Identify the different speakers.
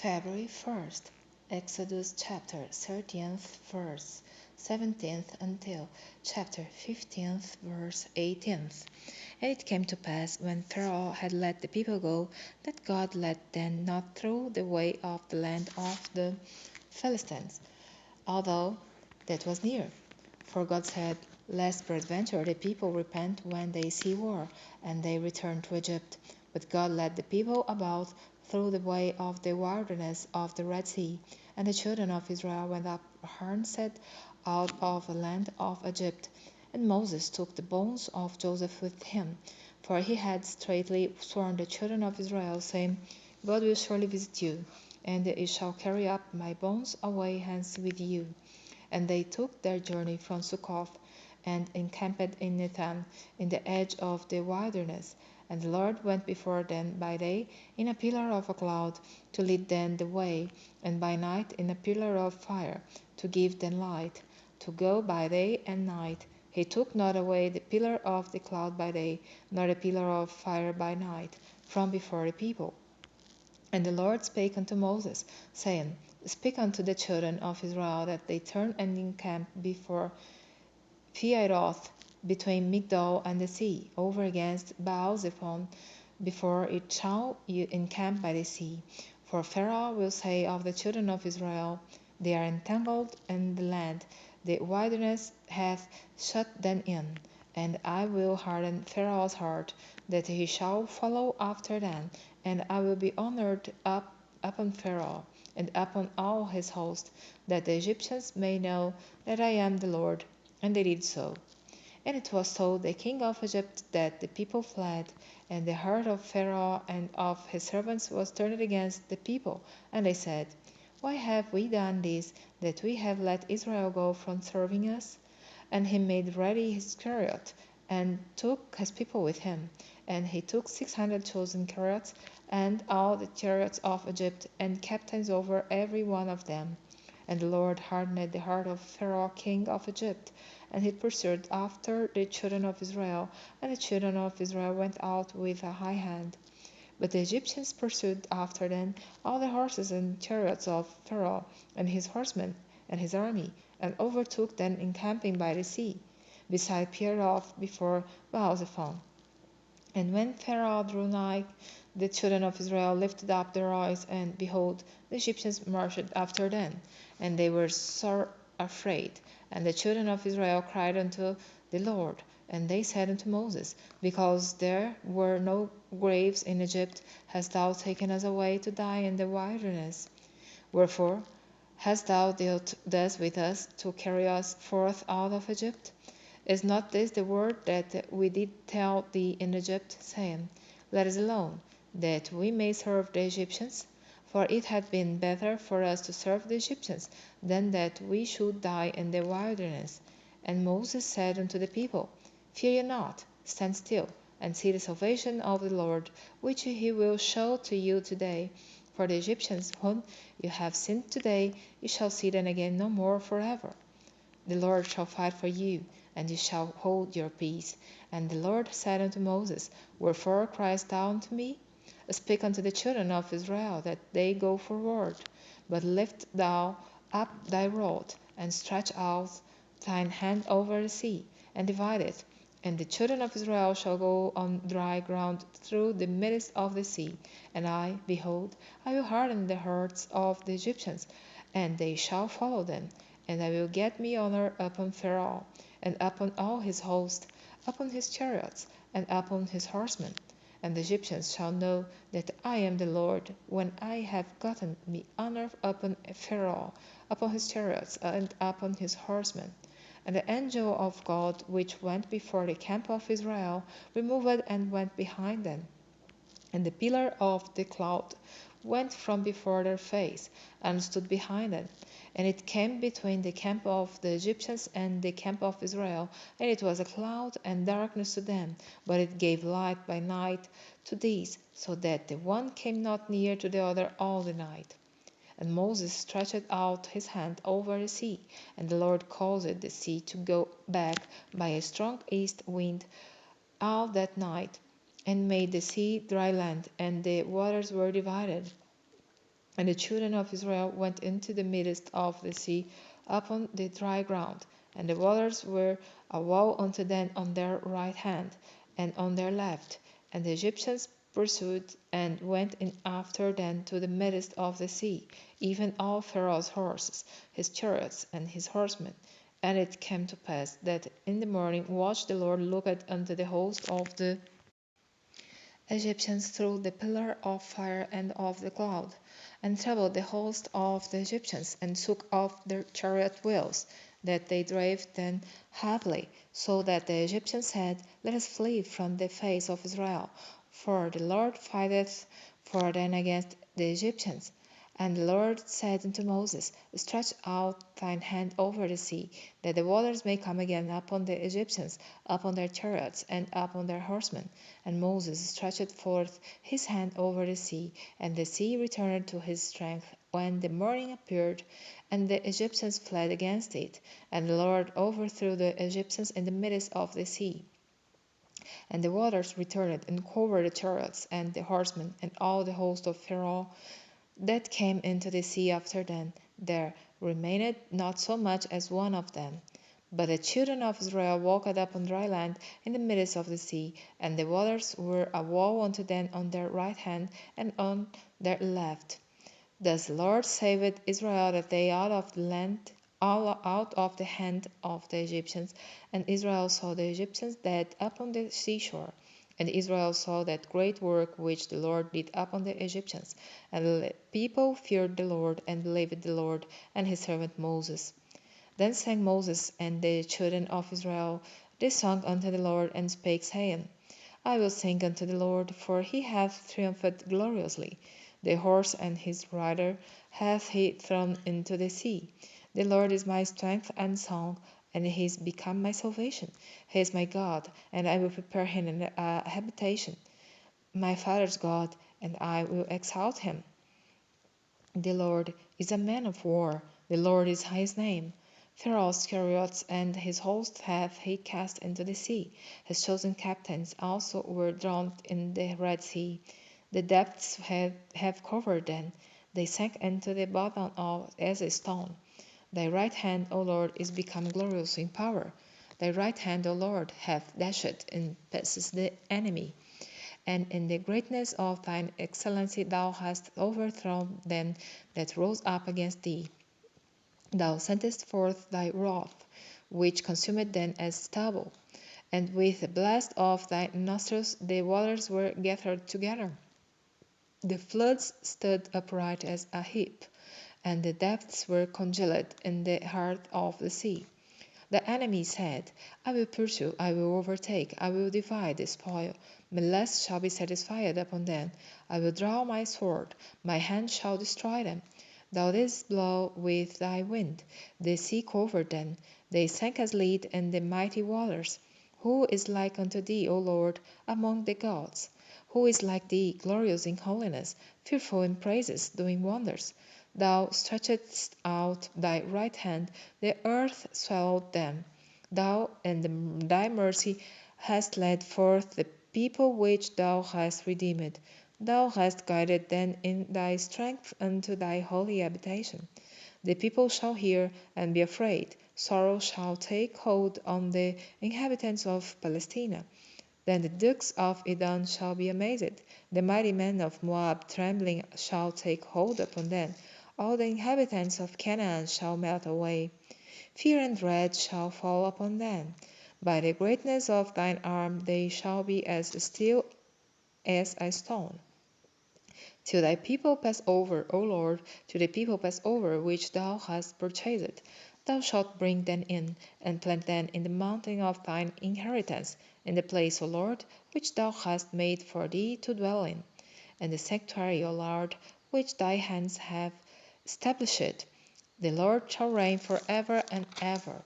Speaker 1: February 1st, Exodus chapter 13th verse 17th until chapter 15th verse 18th. And it came to pass, when Pharaoh had let the people go, that God led them not through the way of the land of the Philistines, although that was near. For God said, lest peradventure the people repent when they see war, and they return to Egypt. But God led the people about through the way of the wilderness of the Red Sea. And the children of Israel went up Hornset out of the land of Egypt. And Moses took the bones of Joseph with him, for he had straitly sworn the children of Israel, saying, God will surely visit you, and ye shall carry up my bones away hence with you. And they took their journey from Succoth, and encamped in Etham, in the edge of the wilderness. And the Lord went before them by day in a pillar of a cloud, to lead them the way, and by night in a pillar of fire, to give them light, to go by day and night. He took not away the pillar of the cloud by day, nor the pillar of fire by night, from before the people. And the Lord spake unto Moses, saying, Speak unto the children of Israel, that they turn and encamp before Pihahiroth, between Migdol and the sea, over against Baal-zephon, before it shall you encamp by the sea. For Pharaoh will say of the children of Israel, They are entangled in the land, the wilderness hath shut them in. And I will harden Pharaoh's heart, that he shall follow after them, and I will be honored upon Pharaoh, and upon all his host, that the Egyptians may know that I am the Lord. And they did so. And it was told the king of Egypt that the people fled, and the heart of Pharaoh and of his servants was turned against the people. And they said, Why have we done this, that we have let Israel go from serving us? And he made ready his chariot, and took his people with him. And he took 600 chosen chariots, and all the chariots of Egypt, and captains over every one of them. And the Lord hardened the heart of Pharaoh king of Egypt, and he pursued after the children of Israel, and the children of Israel went out with a high hand. But the Egyptians pursued after them all the horses and chariots of Pharaoh, and his horsemen, and his army, and overtook them encamping by the sea, beside Pihahiroth before Baal-zephon. And when Pharaoh drew nigh, the children of Israel lifted up their eyes, and behold, the Egyptians marched after them, and they were sore afraid. And the children of Israel cried unto the Lord, and they said unto Moses, Because there were no graves in Egypt, hast thou taken us away to die in the wilderness? Wherefore hast thou dealt thus with us, to carry us forth out of Egypt? Is not this the word that we did tell thee in Egypt, saying, Let us alone, that we may serve the Egyptians? For it had been better for us to serve the Egyptians, than that we should die in the wilderness. And Moses said unto the people, Fear ye not, stand still, and see the salvation of the Lord, which he will show to you today. For the Egyptians whom you have seen today, you shall see them again no more forever. The Lord shall fight for you, and ye shall hold your peace. And the Lord said unto Moses, Wherefore criest thou unto me? Speak unto the children of Israel, that they go forward. But lift thou up thy rod, and stretch out thine hand over the sea, and divide it. And the children of Israel shall go on dry ground through the midst of the sea. And I, behold, I will harden the hearts of the Egyptians, and they shall follow them. And I will get me honor upon Pharaoh, and upon all his host, upon his chariots, and upon his horsemen. And the Egyptians shall know that I am the Lord, when I have gotten me honor upon Pharaoh, upon his chariots, and upon his horsemen. And the angel of God, which went before the camp of Israel, removed and went behind them. And the pillar of the cloud went from before their face, and stood behind them. And it came between the camp of the Egyptians and the camp of Israel, and it was a cloud and darkness to them, but it gave light by night to these, so that the one came not near to the other all the night. And Moses stretched out his hand over the sea, and the Lord caused the sea to go back by a strong east wind all that night, and made the sea dry land, and the waters were divided. And the children of Israel went into the midst of the sea upon the dry ground, and the waters were a wall unto them on their right hand and on their left. And the Egyptians pursued and went in after them to the midst of the sea, even all Pharaoh's horses, his chariots, and his horsemen. And it came to pass that in the morning watch the Lord looked unto the host of the Egyptians through the pillar of fire and of the cloud, and troubled the host of the Egyptians, and took off their chariot wheels, that they drave them heavily, so that the Egyptians said, Let us flee from the face of Israel, for the Lord fighteth for them against the Egyptians. And the Lord said unto Moses, Stretch out thine hand over the sea, that the waters may come again upon the Egyptians, upon their chariots, and upon their horsemen. And Moses stretched forth his hand over the sea returned to his strength when the morning appeared, and the Egyptians fled against it. And the Lord overthrew the Egyptians in the midst of the sea. And the waters returned and covered the chariots and the horsemen and all the host of Pharaoh that came into the sea after them. There remained not so much as one of them. But the children of Israel walked upon dry land in the midst of the sea, and the waters were a wall unto them on their right hand and on their left. Thus the Lord saved Israel that day out of the land, all out of the hand of the Egyptians. And Israel saw the Egyptians dead upon the seashore. And Israel saw that great work which the Lord did upon the Egyptians. And the people feared the Lord, and believed the Lord and his servant Moses. Then sang Moses and the children of Israel this song unto the Lord, and spake, saying, I will sing unto the Lord, for he hath triumphed gloriously. The horse and his rider hath he thrown into the sea. The Lord is my strength and song, and he is become my salvation. He is my God, and I will prepare him a habitation. My father's God, and I will exalt him. The Lord is a man of war, the Lord is his name. Pharaoh's chariots and his host hath he cast into the sea. His chosen captains also were drowned in the Red Sea. The depths have covered them. They sank into the bottom as a stone. Thy right hand, O Lord, is become glorious in power. Thy right hand, O Lord, hath dashed in pieces the enemy. And in the greatness of thine excellency thou hast overthrown them that rose up against thee. Thou sentest forth thy wrath, which consumed them as stubble, and with the blast of thy nostrils the waters were gathered together. The floods stood upright as a heap, and the depths were congealed in the heart of the sea. The enemy said, I will pursue, I will overtake, I will divide the spoil. My lust shall be satisfied upon them. I will draw my sword, my hand shall destroy them. Thou didst blow with thy wind, the sea covered them. They sank as lead in the mighty waters. Who is like unto thee, O Lord, among the gods? Who is like thee, glorious in holiness, fearful in praises, doing wonders? Thou stretchedst out thy right hand, the earth swallowed them. Thou in thy mercy hast led forth the people which thou hast redeemed. Thou hast guided them in thy strength unto thy holy habitation. The people shall hear and be afraid. Sorrow shall take hold on the inhabitants of Palestina. Then the dukes of Edom shall be amazed. The mighty men of Moab trembling shall take hold upon them. All the inhabitants of Canaan shall melt away. Fear and dread shall fall upon them. By the greatness of thine arm they shall be as still as a stone. Till thy people pass over, O Lord, till the people pass over which thou hast purchased. Thou shalt bring them in, and plant them in the mountain of thine inheritance, in the place, O Lord, which thou hast made for thee to dwell in the sanctuary, O Lord, which thy hands have established. The Lord shall reign for ever and ever.